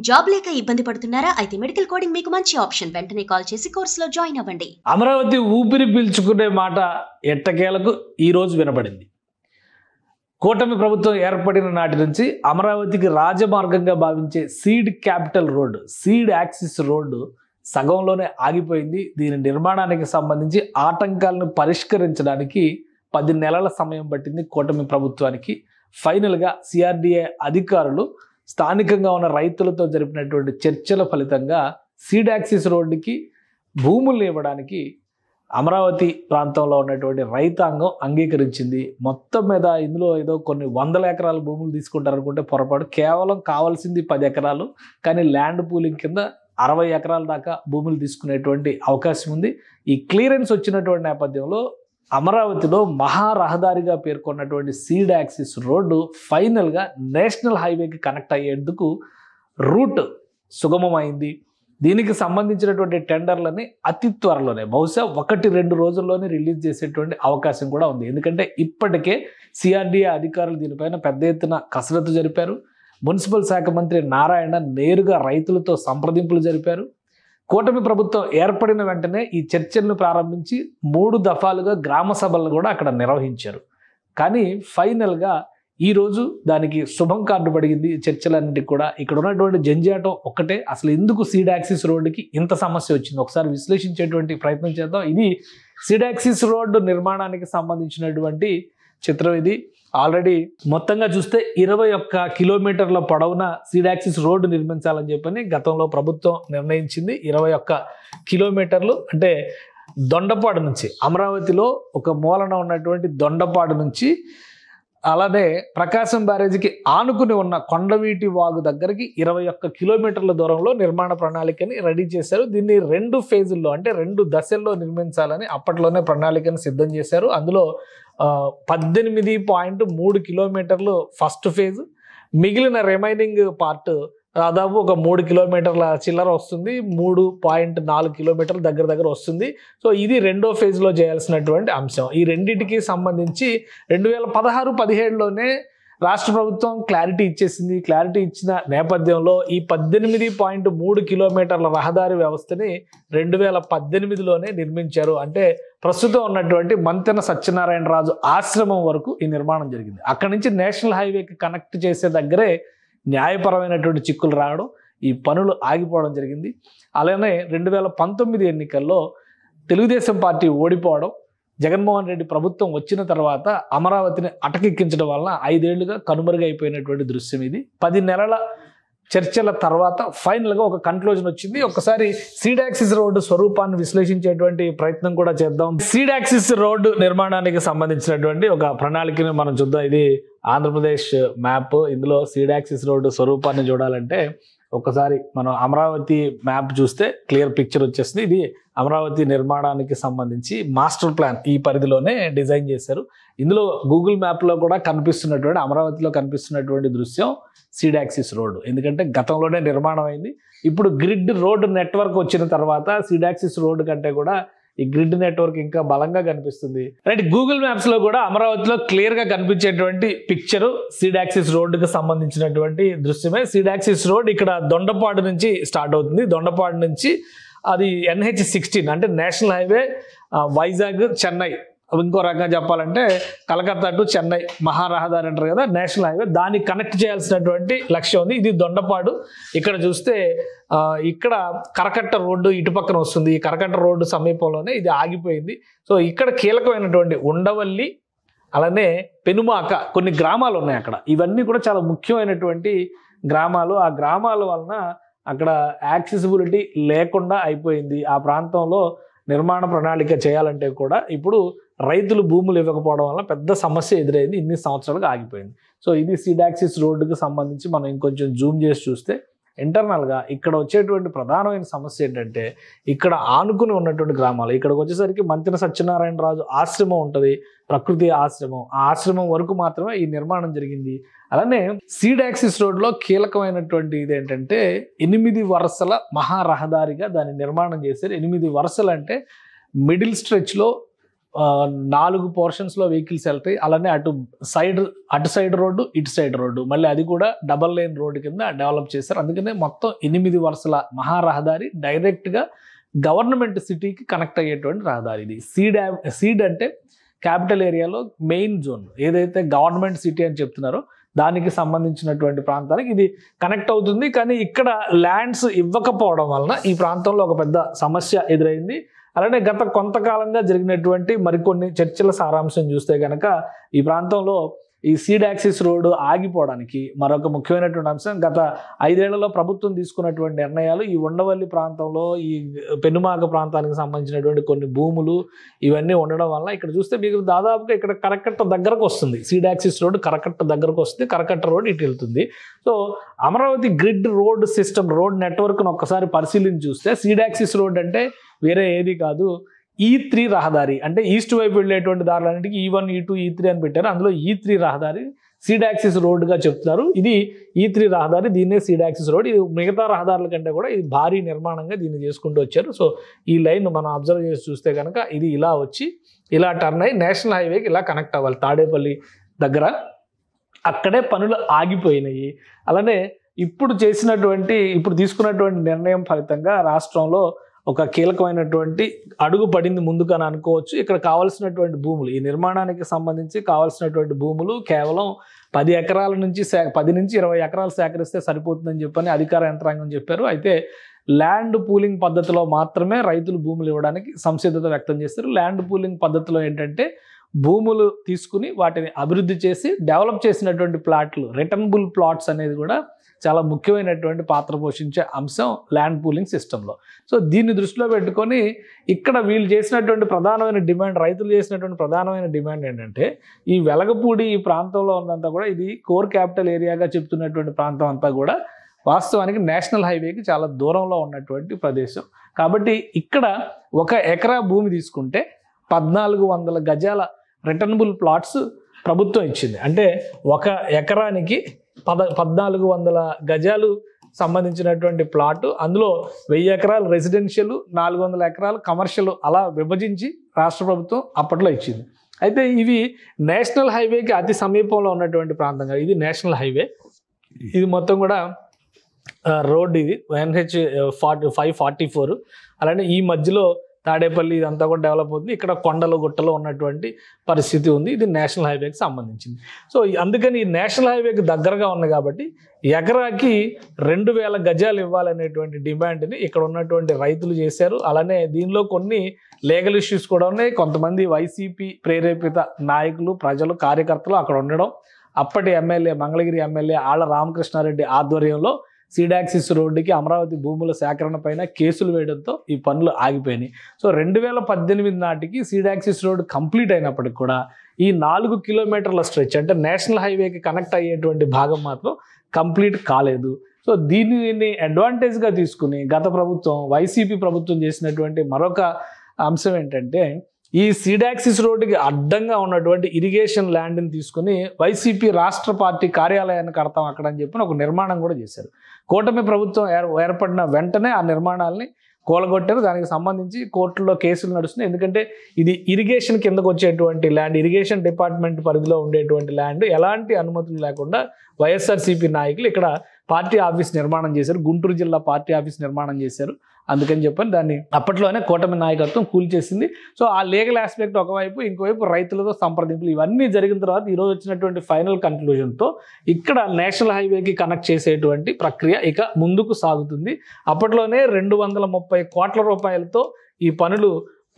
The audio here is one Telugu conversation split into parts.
జాబ్ లేక ఇబ్బంది పడుతున్నారా? అయితే మెడికల్ కోడింగ్ మీకు మంచి ఆప్షన్. వెంటనే కాల్ చేసి కోర్సులో జాయిన్ అవ్వండి. అమరావతి ఊపిరి పీల్చుకునే మాట ఎట్టకేలకు ఈ రోజు వినబడింది. కూటమి ప్రభుత్వం ఏర్పడిన నాటి నుంచి అమరావతికి రాజమార్గంగా భావించే seed capital road, seed axis road సగంలోనే ఆగిపోయింది. దీని నిర్మాణానికి సంబంధించి ఆటంకాలను పరిష్కరించడానికి 10 నెలల సమయం పట్టింది కూటమి ప్రభుత్వానికి. ఫైనల్గా సిఆర్డీఏ అధికారులు స్థానికంగా ఉన్న రైతులతో జరిపినటువంటి చర్చల ఫలితంగా సీడ్ యాక్సిస్ రోడ్డుకి భూములు ఇవ్వడానికి అమరావతి ప్రాంతంలో ఉన్నటువంటి రైతాంగం అంగీకరించింది. మొత్తం మీద ఇందులో ఏదో కొన్ని 100 ఎకరాల భూములు తీసుకుంటారనుకుంటే పొరపాటు. కేవలం కావాల్సింది 10 ఎకరాలు, కానీ ల్యాండ్ పూలింగ్ కింద 60 ఎకరాల దాకా భూములు తీసుకునేటువంటి అవకాశం ఉంది. ఈ క్లియరెన్స్ వచ్చినటువంటి నేపథ్యంలో అమరావతిలో మహారహదారిగా పేర్కొన్నటువంటి సీడ్ యాక్సిస్ రోడ్డు ఫైనల్గా నేషనల్ హైవేకి కనెక్ట్ అయ్యేందుకు రూట్ సుగమమైంది. దీనికి సంబంధించినటువంటి టెండర్లని అతి త్వరలోనే, బహుశా 1-2 రోజుల్లోనే రిలీజ్ చేసేటువంటి అవకాశం కూడా ఉంది. ఎందుకంటే ఇప్పటికే సిఆర్డీఏ అధికారులు దీనిపైన పెద్ద ఎత్తున కసరత్తు జరిపారు. మున్సిపల్ శాఖ మంత్రి నారాయణ నేరుగా రైతులతో సంప్రదింపులు జరిపారు. కూటమి ప్రభుత్వం ఏర్పడిన వెంటనే ఈ చర్చలను ప్రారంభించి 3 దఫాలుగా గ్రామ సభలను కూడా అక్కడ నిర్వహించారు. కానీ ఫైనల్గా ఈరోజు దానికి శుభం కార్డు పడిగింది. చర్చలన్నిటికీ కూడా ఇక్కడ ఉన్నటువంటి జంజాటం ఒక్కటే, అసలు ఎందుకు సీడ్ యాక్సిస్ రోడ్డుకి ఇంత సమస్య వచ్చింది ఒకసారి విశ్లేషించేటువంటి ప్రయత్నం చేద్దాం. ఇది సీడ్ యాక్సిస్ రోడ్డు నిర్మాణానికి సంబంధించినటువంటి చిత్రం. ఇది ఆల్రెడీ మొత్తంగా చూస్తే 21 కిలోమీటర్ల పొడవున సీడ్ యాక్సిస్ రోడ్డు నిర్మించాలని చెప్పని గతంలో ప్రభుత్వం నిర్ణయించింది. 21 కిలోమీటర్లు అంటే దొండపాడు నుంచి, అమరావతిలో ఒక మూలన ఉన్నటువంటి దొండపాడు నుంచి అలానే ప్రకాశం బ్యారేజీకి ఆనుకుని ఉన్న కొండవీటి వాగు దగ్గరికి 21 కిలోమీటర్ల దూరంలో నిర్మాణ ప్రణాళికని రెడీ చేశారు. దీన్ని 2 ఫేజుల్లో అంటే 2 దశల్లో నిర్మించాలని అప్పట్లోనే ప్రణాళికను సిద్ధం చేశారు. అందులో 18.3 కిలోమీటర్లు ఫస్ట్ ఫేజ్, మిగిలిన రిమైనింగ్ పార్ట్ దాదాపు ఒక 3 కిలోమీటర్ల చిల్లర వస్తుంది, 3.4 కిలోమీటర్ల దగ్గర వస్తుంది. సో ఇది 2వ ఫేజ్లో చేయాల్సినటువంటి అంశం. ఈ రెండింటికి సంబంధించి 2016-17లోనే రాష్ట్ర ప్రభుత్వం క్లారిటీ ఇచ్చేసింది. క్లారిటీ ఇచ్చిన నేపథ్యంలో ఈ 18.3 కిలోమీటర్ల రహదారి వ్యవస్థని 2018లోనే నిర్మించారు. అంటే ప్రస్తుతం ఉన్నటువంటి మంతెన సత్యనారాయణరాజు ఆశ్రమం వరకు ఈ నిర్మాణం జరిగింది. అక్కడి నుంచి నేషనల్ హైవేకి కనెక్ట్ చేసే దగ్గరే న్యాయపరమైనటువంటి చిక్కులు రావడం, ఈ పనులు ఆగిపోవడం జరిగింది. అలానే 2019 ఎన్నికల్లో తెలుగుదేశం పార్టీ ఓడిపోవడం, జగన్మోహన్ రెడ్డి ప్రభుత్వం వచ్చిన తర్వాత అమరావతిని అటకెక్కించడం వలన 5 ఏళ్లుగా కనుమరుగైపోయినటువంటి దృశ్యం ఇది. 10 నెలల చర్చల తర్వాత ఫైనల్గా ఒక కన్క్లూజన్ వచ్చింది. ఒకసారి సీడ్ యాక్సిస్ రోడ్డు స్వరూపాన్ని విశ్లేషించేటువంటి ప్రయత్నం కూడా చేద్దాం. సీడ్ యాక్సిస్ రోడ్డు నిర్మాణానికి సంబంధించినటువంటి ఒక ప్రణాళికని మనం చూద్దాం. ఇది ఆంధ్రప్రదేశ్ మ్యాప్. ఇందులో సీడ్ యాక్సిస్ రోడ్డు స్వరూపాన్ని చూడాలంటే ఒకసారి మనం అమరావతి మ్యాప్ చూస్తే క్లియర్ పిక్చర్ వచ్చేస్తుంది. ఇది అమరావతి నిర్మాణానికి సంబంధించి మాస్టర్ ప్లాన్ ఈ పరిధిలోనే డిజైన్ చేశారు. ఇందులో గూగుల్ మ్యాప్లో కూడా కనిపిస్తున్నటువంటి, అమరావతిలో కనిపిస్తున్నటువంటి దృశ్యం సీడ్ యాక్సిస్ రోడ్డు. ఎందుకంటే గతంలోనే నిర్మాణం అయింది. ఇప్పుడు గ్రిడ్ రోడ్డు నెట్వర్క్ వచ్చిన తర్వాత సీడ్ యాక్సిస్ రోడ్డు కంటే కూడా ఈ గ్రిడ్ నెట్వర్క్ ఇంకా బలంగా కనిపిస్తుంది. రైట్, గూగుల్ మ్యాప్స్ లో కూడా అమరావతిలో క్లియర్ గా కనిపించేటువంటి పిక్చర్ సీడ్ యాక్సిస్ రోడ్డుకి సంబంధించినటువంటి దృశ్యమే. సీడ్ యాక్సిస్ రోడ్ ఇక్కడ దొండపాడు నుంచి స్టార్ట్ అవుతుంది. దొండపాడు నుంచి అది NH-16 అంటే నేషనల్ హైవే, వైజాగ్ చెన్నై, ఇంకో రకంగా చెప్పాలంటే కలకత్తా టు చెన్నై మహారహదారి అంటారు కదా, నేషనల్ హైవే, దాన్ని కనెక్ట్ చేయాల్సినటువంటి లక్ష్యం ఉంది. ఇది దొండపాడు. ఇక్కడ చూస్తే ఇక్కడ కరకట్ట రోడ్డు ఇటు పక్కన వస్తుంది. ఈ కరకట్ట రోడ్డు సమీపంలోనే ఇది ఆగిపోయింది. సో ఇక్కడ కీలకమైనటువంటి ఉండవల్లి, అలానే పెనుమాక, కొన్ని గ్రామాలు ఉన్నాయి అక్కడ. ఇవన్నీ కూడా చాలా ముఖ్యమైనటువంటి గ్రామాలు. ఆ గ్రామాల వలన అక్కడ యాక్సెసిబిలిటీ లేకుండా అయిపోయింది. ఆ ప్రాంతంలో నిర్మాణ ప్రణాళిక చేయాలంటే కూడా ఇప్పుడు రైతులు భూములు ఇవ్వకపోవడం వల్ల పెద్ద సమస్య ఎదురైంది. ఇన్ని సంవత్సరాలుగా ఆగిపోయింది. సో ఇది సీడ్ యాక్సిస్ రోడ్డుకి సంబంధించి మనం ఇంకొంచెం జూమ్ చేసి చూస్తే ఇంటర్నల్గా ఇక్కడ వచ్చేటువంటి ప్రధానమైన సమస్య ఏంటంటే ఇక్కడ ఆనుకుని ఉన్నటువంటి గ్రామాలు. ఇక్కడికి వచ్చేసరికి మంతెన సత్యనారాయణరాజు ఆశ్రమం ఉంటుంది, ప్రకృతి ఆశ్రమం. ఆ ఆశ్రమం వరకు మాత్రమే ఈ నిర్మాణం జరిగింది. అలానే సీడ్ యాక్సిస్ రోడ్లో కీలకమైనటువంటి ఇది ఏంటంటే 8 వరుసల మహారహదారిగా దాన్ని నిర్మాణం చేశారు. 8 వరుసలు అంటే మిడిల్ స్ట్రెచ్లో 4 పోర్షన్స్లో వెహికల్స్ వెళ్తాయి. అలానే అటు సైడ్ రోడ్డు, ఇటు సైడ్ రోడ్డు, మళ్ళీ అది కూడా డబల్ లేన్ రోడ్డు కింద డెవలప్ చేశారు. అందుకనే మొత్తం 8 వరుసల మహారహదారి డైరెక్ట్గా గవర్నమెంట్ సిటీకి కనెక్ట్ అయ్యేటువంటి రహదారి ఇది. సీడ్ అంటే క్యాపిటల్ ఏరియాలో మెయిన్ జోన్, ఏదైతే గవర్నమెంట్ సిటీ అని చెప్తున్నారో దానికి సంబంధించినటువంటి ప్రాంతానికి ఇది కనెక్ట్ అవుతుంది. కానీ ఇక్కడ ల్యాండ్స్ ఇవ్వకపోవడం వలన ఈ ప్రాంతంలో ఒక పెద్ద సమస్య ఎదురైంది. అలానే గత కొంతకాలంగా జరిగినటువంటి మరికొన్ని చర్చల సారాంశం చూస్తే కనుక ఈ ప్రాంతంలో ఈ సీడ్ యాక్సిస్ రోడ్డు ఆగిపోవడానికి మరొక ముఖ్యమైనటువంటి అంశం, గత 5 ఏళ్లలో ప్రభుత్వం తీసుకున్నటువంటి నిర్ణయాలు ఈ ఉండవల్లి ప్రాంతంలో ఈ పెనుమాక ప్రాంతానికి సంబంధించినటువంటి కొన్ని భూములు ఇవన్నీ ఉండడం వల్ల ఇక్కడ చూస్తే మీకు దాదాపుగా ఇక్కడ కరకట్ట దగ్గరకు వస్తుంది. సీడ్ యాక్సిస్ రోడ్డు కరకట్ట దగ్గరకు వస్తుంది, కరకట్ట రోడ్ ఇటు వెళ్తుంది. So Amaravati grid road system, road నెట్వర్క్ను ఒక్కసారి పరిశీలించి చూస్తే సీడ్ యాక్సిస్ రోడ్ అంటే వేరే ఏది కాదు, E3 రహదారి. అంటే ఈస్ట్ వైపు వెళ్ళేటువంటి దారులన్నింటికి E1, E2, E3 అని పెట్టారు. అందులో E3 రహదారి సీడ్ యాక్సిస్ రోడ్డుగా చెప్తున్నారు. ఇది E3 రహదారి, దీన్నే సీడ్ యాక్సిస్ రోడ్. ఇది మిగతా రహదారుల కంటే కూడా ఇది భారీ నిర్మాణంగా దీన్ని చేసుకుంటూ వచ్చారు. సో ఈ లైన్ మనం అబ్జర్వ్ చేసి చూస్తే కనుక ఇది ఇలా వచ్చి ఇలా టర్న్ అయ్యి నేషనల్ హైవేకి ఇలా కనెక్ట్ అవ్వాలి. తాడేపల్లి దగ్గర అక్కడే పనులు ఆగిపోయినాయి. అలానే ఇప్పుడు తీసుకున్నటువంటి నిర్ణయం ఫలితంగా రాష్ట్రంలో ఒక కీలకమైనటువంటి అడుగు పడింది ముందుకని అనుకోవచ్చు. ఇక్కడ కావాల్సినటువంటి భూములు, ఈ నిర్మాణానికి సంబంధించి కావాల్సినటువంటి భూములు కేవలం 10 ఎకరాల నుంచి 10 నుంచి 20 ఎకరాలు సేకరిస్తే సరిపోతుందని చెప్పని అధికార యంత్రాంగం చెప్పారు. అయితే ల్యాండ్ పూలింగ్ పద్ధతిలో మాత్రమే రైతులు భూములు ఇవ్వడానికి సంసిద్ధత వ్యక్తం చేస్తారు. ల్యాండ్ పూలింగ్ పద్ధతిలో ఏంటంటే భూములు తీసుకుని వాటిని అభివృద్ధి చేసి డెవలప్ చేసినటువంటి ప్లాట్లు, రిటర్నబుల్ ప్లాట్స్ అనేది కూడా చాలా ముఖ్యమైనటువంటి పాత్ర పోషించే అంశం ల్యాండ్ పూలింగ్ సిస్టంలో. సో దీన్ని దృష్టిలో పెట్టుకొని ఇక్కడ వీళ్ళు చేసినటువంటి ప్రధానమైన డిమాండ్, రైతులు చేసినటువంటి ప్రధానమైన డిమాండ్ ఏంటంటే ఈ వెలగపూడి ఈ ప్రాంతంలో ఉన్నంతా కూడా ఇది కోర్ క్యాపిటల్ ఏరియాగా చెప్తున్నటువంటి ప్రాంతం అంతా కూడా వాస్తవానికి నేషనల్ హైవేకి చాలా దూరంలో ఉన్నటువంటి ప్రదేశం. కాబట్టి ఇక్కడ 1 ఎకరా భూమి తీసుకుంటే 1400 గజాల రిటర్నబుల్ ప్లాట్స్ ప్రభుత్వం ఇచ్చింది. అంటే 1 ఎకరానికి 1400 గజాలు సంబంధించినటువంటి ప్లాటు, అందులో 1000 ఎకరాలు రెసిడెన్షియల్, 400 ఎకరాలు కమర్షియల్ అలా విభజించి రాష్ట్ర ప్రభుత్వం అప్పట్లో ఇచ్చింది. అయితే ఇవి నేషనల్ హైవేకి అతి సమీపంలో ఉన్నటువంటి ప్రాంతం కాదు, ఇది నేషనల్ హైవే. ఇది మొత్తం కూడా రోడ్, ఇది NH 544. అలానే ఈ మధ్యలో తాడేపల్లి ఇదంతా కూడా డెవలప్ అవుతుంది. ఇక్కడ కొండలు గుట్టలు ఉన్నటువంటి పరిస్థితి ఉంది. ఇది నేషనల్ హైవేకి సంబంధించింది. సో అందుకని ఈ నేషనల్ హైవేకి దగ్గరగా ఉంది కాబట్టి ఎకరాకి 2000 గజాలు ఇవ్వాలనేటువంటి డిమాండ్ని ఇక్కడ ఉన్నటువంటి రైతులు చేశారు. అలానే దీనిలో కొన్ని లీగల్ ఇష్యూస్ కూడా ఉన్నాయి. కొంతమంది వైసీపీ ప్రేరేపిత నాయకులు, ప్రజలు, కార్యకర్తలు అక్కడ ఉండడం, అప్పటి ఎమ్మెల్యే మంగళగిరి ఎమ్మెల్యే ఆళ్ల రామకృష్ణారెడ్డి ఆధ్వర్యంలో సీడ్ యాక్సిస్ రోడ్డుకి అమరావతి భూముల సేకరణ పైన కేసులు వేయడంతో ఈ పనులు ఆగిపోయినాయి. సో 2018 నాటికి సీడ్ యాక్సిస్ రోడ్ కంప్లీట్ అయినప్పటికి కూడా ఈ 4 కిలోమీటర్ల స్ట్రెచ్ అంటే నేషనల్ హైవేకి కనెక్ట్ అయ్యేటువంటి భాగం మాత్రం కంప్లీట్ కాలేదు. సో దీనిని అడ్వాంటేజ్గా తీసుకుని గత ప్రభుత్వం, వైసీపీ ప్రభుత్వం చేసినటువంటి మరొక అంశం ఏంటంటే ఈ సీడ్ యాక్సిస్ రోడ్డుకి అడ్డంగా ఉన్నటువంటి ఇరిగేషన్ ల్యాండ్ని తీసుకుని వైసీపీ రాష్ట్ర పార్టీ కార్యాలయాన్ని కడతాం అక్కడ అని చెప్పి ఒక నిర్మాణం కూడా చేశారు. కూటమి ప్రభుత్వం ఏర్పడిన వెంటనే ఆ నిర్మాణాలని కూలగొట్టారు. దానికి సంబంధించి కోర్టులో కేసులు నడుస్తున్నాయి. ఎందుకంటే ఇది ఇరిగేషన్ కిందకు వచ్చేటువంటి ల్యాండ్, ఇరిగేషన్ డిపార్ట్మెంట్ పరిధిలో ఉండేటువంటి ల్యాండ్, ఎలాంటి అనుమతులు లేకుండా వైఎస్ఆర్సీపీ నాయకులు ఇక్కడ పార్టీ ఆఫీస్ నిర్మాణం చేశారు. గుంటూరు జిల్లా పార్టీ ఆఫీస్ నిర్మాణం చేశారు. అందుకని చెప్పని దాన్ని అప్పట్లోనే కూటమి నాయకత్వం కూల్చేసింది. సో ఆ లీగల్ ఆస్పెక్ట్ ఒకవైపు, ఇంకోవైపు రైతులతో సంప్రదింపులు ఇవన్నీ జరిగిన తర్వాత ఈరోజు వచ్చినటువంటి ఫైనల్ కన్క్లూజన్తో ఇక్కడ నేషనల్ హైవేకి కనెక్ట్ చేసేటువంటి ప్రక్రియ ఇక ముందుకు సాగుతుంది. అప్పట్లోనే 230 కోట్ల రూపాయలతో ఈ పనులు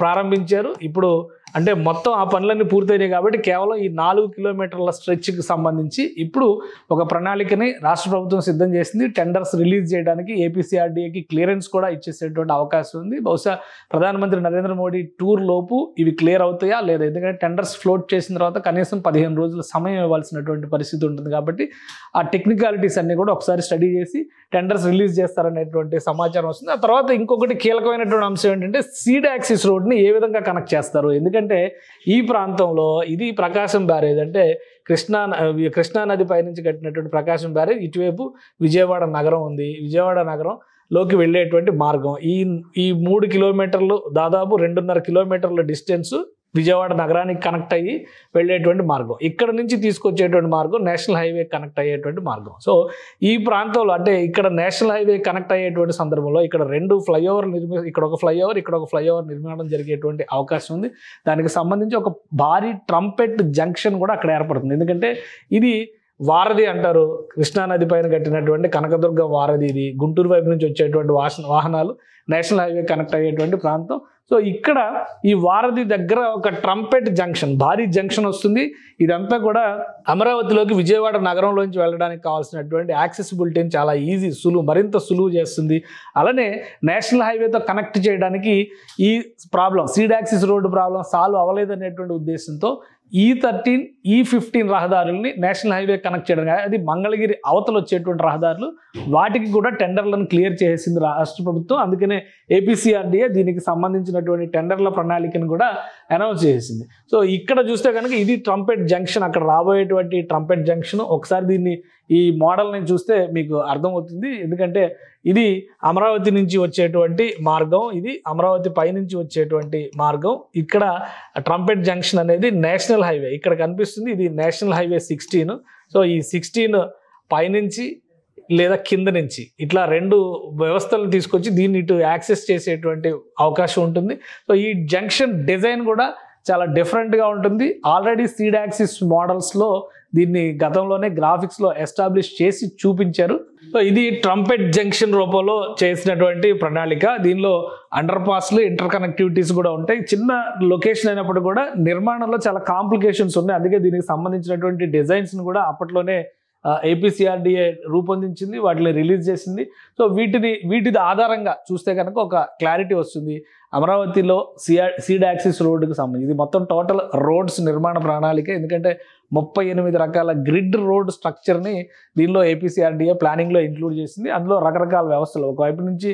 ప్రారంభించారు. ఇప్పుడు అంటే మొత్తం ఆ పనులన్నీ పూర్తయినాయి కాబట్టి కేవలం ఈ 4 కిలోమీటర్ల స్ట్రెచ్కి సంబంధించి ఇప్పుడు ఒక ప్రణాళికని రాష్ట్ర ప్రభుత్వం సిద్ధం చేసింది. టెండర్స్ రిలీజ్ చేయడానికి ఏపీసీఆర్డీఏకి క్లియరెన్స్ కూడా ఇచ్చేసేటువంటి అవకాశం ఉంది. బహుశా ప్రధానమంత్రి నరేంద్ర మోడీ టూర్ లోపు ఇవి క్లియర్ అవుతాయా లేదా, ఎందుకంటే టెండర్స్ ఫ్లోట్ చేసిన తర్వాత కనీసం 15 రోజుల సమయం ఇవ్వాల్సినటువంటి పరిస్థితి ఉంటుంది. కాబట్టి ఆ టెక్నికాలిటీస్ అన్ని కూడా ఒకసారి స్టడీ చేసి టెండర్స్ రిలీజ్ చేస్తారనేటువంటి సమాచారం వస్తుంది. ఆ తర్వాత ఇంకొకటి కీలకమైనటువంటి అంశం ఏంటంటే సీడ్ యాక్సిస్ రోడ్ని ఏ విధంగా కనెక్ట్ చేస్తారు. ఎందుకంటే ఈ ప్రాంతంలో ఇది ప్రకాశం బ్యారేజ్, అంటే కృష్ణా నది పైనుంచి కట్టినటువంటి ప్రకాశం బ్యారేజ్, ఇటువైపు విజయవాడ నగరం ఉంది. విజయవాడ నగరంలోకి వెళ్ళేటువంటి మార్గం ఈ 3 కిలోమీటర్లు, దాదాపు 2.5 కిలోమీటర్ల డిస్టెన్స్ విజయవాడ నగరానికి కనెక్ట్ అయ్యి వెళ్ళేటువంటి మార్గం, ఇక్కడ నుంచి తీసుకొచ్చేటువంటి మార్గం నేషనల్ హైవే కనెక్ట్ అయ్యేటువంటి మార్గం. సో ఈ ప్రాంతంలో అంటే ఇక్కడ నేషనల్ హైవే కనెక్ట్ అయ్యేటువంటి సందర్భంలో ఇక్కడ 2 ఫ్లైఓవర్ ఇక్కడ ఒక ఫ్లైఓవర్ నిర్మాణం జరిగేటువంటి అవకాశం ఉంది. దానికి సంబంధించి ఒక భారీ ట్రంపెట్ జంక్షన్ కూడా అక్కడ ఏర్పడుతుంది. ఎందుకంటే ఇది వారధి అంటారు, కృష్ణానది పైన కట్టినటువంటి కనకదుర్గ వారధి. ఇది గుంటూరు వైపు నుంచి వచ్చేటువంటి వాహనాలు నేషనల్ హైవే కనెక్ట్ అయ్యేటువంటి ప్రాంతం. సో ఇక్కడ ఈ వారధి దగ్గర ఒక ట్రంపెట్ జంక్షన్, భారీ జంక్షన్ వస్తుంది. ఇదంతా కూడా అమరావతిలోకి విజయవాడ నగరంలోంచి వెళ్ళడానికి కావాల్సినటువంటి యాక్సెసిబిలిటీని చాలా మరింత సులువు చేస్తుంది. అలానే నేషనల్ హైవేతో కనెక్ట్ చేయడానికి ఈ problem, seed axis road problem solve అవ్వలేదనేటువంటి ఉద్దేశంతో E13, E15 రహదారుల్ని national highway connect చేయడం, అది మంగళగిరి అవతల వచ్చేటువంటి రహదారులు, వాటికి కూడా టెండర్లను క్లియర్ చేసింది రాష్ట్ర ప్రభుత్వం. అందుకనే APCRDA దీనికి సంబంధించినటువంటి టెండర్ల ప్రణాళికను కూడా అనౌన్స్ చేసింది. సో ఇక్కడ చూస్తే కనుక ఇది ట్రంపెట్ జంక్షన్, అక్కడ రాబోయేటువంటి ట్రంపెట్ జంక్షన్. ఒకసారి ఈ మోడల్ని చూస్తే మీకు అర్థమవుతుంది. ఎందుకంటే ఇది అమరావతి నుంచి వచ్చేటువంటి మార్గం, ఇది అమరావతి పైనుంచి వచ్చేటువంటి మార్గం. ఇక్కడ ట్రంపెట్ జంక్షన్ అనేది నేషనల్ హైవే ఇక్కడ కనిపిస్తుంది. ఇది నేషనల్ హైవే 16. సో ఈ 16 పైనుంచి లేదా కింద నుంచి ఇట్లా 2 వ్యవస్థలను తీసుకొచ్చి దీన్ని ఇటు యాక్సెస్ చేసేటువంటి అవకాశం ఉంటుంది. సో ఈ జంక్షన్ డిజైన్ కూడా చాలా డిఫరెంట్గా ఉంటుంది. ఆల్రెడీ సీడ్ యాక్సిస్ మోడల్స్లో దీన్ని గతంలోనే గ్రాఫిక్స్లో ఎస్టాబ్లిష్ చేసి చూపించారు. సో ఇది ట్రంపెట్ జంక్షన్ రూపంలో చేసినటువంటి ప్రణాళిక. దీనిలో అండర్ పాస్లు, ఇంటర్ కనెక్టివిటీస్ కూడా ఉంటాయి. చిన్న లొకేషన్ అయినప్పుడు కూడా నిర్మాణంలో చాలా కాంప్లికేషన్స్ ఉన్నాయి. అందుకే దీనికి సంబంధించినటువంటి డిజైన్స్ని కూడా అప్పట్లోనే APCRDA రూపొందించింది, వాటిని రిలీజ్ చేసింది. సో వీటి ఆధారంగా చూస్తే కనుక ఒక క్లారిటీ వస్తుంది. అమరావతిలో సీడ్ యాక్సిస్ రోడ్డుకి సంబంధించి ఇది మొత్తం టోటల్ రోడ్స్ నిర్మాణ ప్రణాళిక. ఎందుకంటే 38 రకాల గ్రిడ్ రోడ్ స్ట్రక్చర్ని దీనిలో APCRDA ప్లానింగ్లో ఇంక్లూడ్ చేసింది. అందులో రకరకాల వ్యవస్థలు, ఒకవైపు నుంచి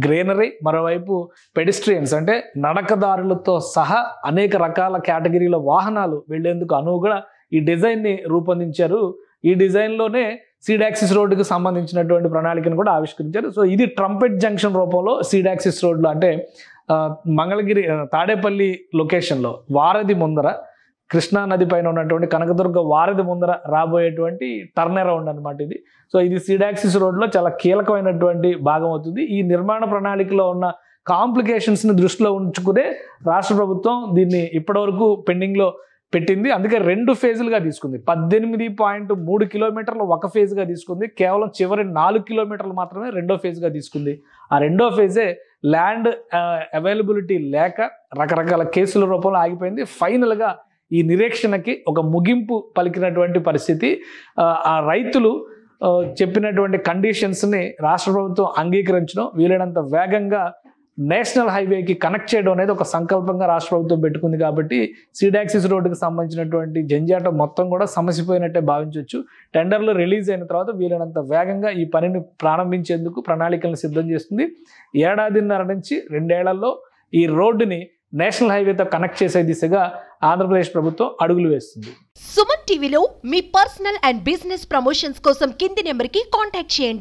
గ్రీనరీ, మరోవైపు పెడిస్ట్రియన్స్ అంటే నడకదారులతో సహా అనేక రకాల కేటగిరీల వాహనాలు వెళ్లేందుకు అనువుగా ఈ డిజైన్ని రూపొందించారు. ఈ డిజైన్లోనే సీడ్ యాక్సిస్ రోడ్డుకి సంబంధించినటువంటి ప్రణాళికను కూడా ఆవిష్కరించారు. సో ఇది ట్రంపెట్ జంక్షన్ రూపంలో సీడ్ యాక్సిస్ రోడ్లు అంటే మంగళగిరి తాడేపల్లి లొకేషన్లో వారధి ముందర, కృష్ణా నది పైన ఉన్నటువంటి కనకదుర్గ వారధి ముందర రాబోయేటువంటి టర్న్ అరౌండ్ అనమాట ఇది. సో ఇది సీడ్ యాక్సిస్ రోడ్లో చాలా కీలకమైనటువంటి భాగం అవుతుంది. ఈ నిర్మాణ ప్రణాళికలో ఉన్న కాంప్లికేషన్స్ని దృష్టిలో ఉంచుకునే రాష్ట్ర ప్రభుత్వం దీన్ని ఇప్పటివరకు పెండింగ్లో పెట్టింది. అందుకే 2 ఫేజులుగా తీసుకుంది. 18.3 కిలోమీటర్లు ఒక ఫేజ్గా తీసుకుంది. కేవలం చివరి 4 కిలోమీటర్లు మాత్రమే రెండో ఫేజ్గా తీసుకుంది. ఆ రెండో ఫేజే ల్యాండ్ అవైలబిలిటీ లేక రకరకాల కేసుల రూపంలో ఆగిపోయింది. ఫైనల్గా ఈ నిరీక్షణకి ఒక ముగింపు పలికినటువంటి పరిస్థితి. ఆ రైతులు చెప్పినటువంటి కండిషన్స్ని రాష్ట్ర ప్రభుత్వం అంగీకరించడం, వీలైనంత వేగంగా నేషనల్ హైవేకి కనెక్ట్ చేయడం అనేది ఒక సంకల్పంగా రాష్ట్ర ప్రభుత్వం పెట్టుకుంది. కాబట్టి సీడ్ యాక్సిస్ రోడ్డుకి సంబంధించినటువంటి జంజాటం మొత్తం కూడా సమసిపోయినట్టే భావించవచ్చు. టెండర్లు రిలీజ్ అయిన తర్వాత వీలైనంత వేగంగా ఈ పనిని ప్రారంభించేందుకు ప్రణాళికలను సిద్ధం చేస్తుంది. 1.5 నుంచి 2 ఏళ్లలో ఈ రోడ్డుని నేషనల్ హైవేతో కనెక్ట్ చేసే దిశగా ఆంధ్రప్రదేశ్ ప్రభుత్వం అడుగులు వేస్తుంది. సుమన్ టీవీలో మీ పర్సనల్ అండ్ బిజినెస్ ప్రమోషన్స్ కోసం కింది నెంబర్కి కాంటాక్ట్ చేయండి.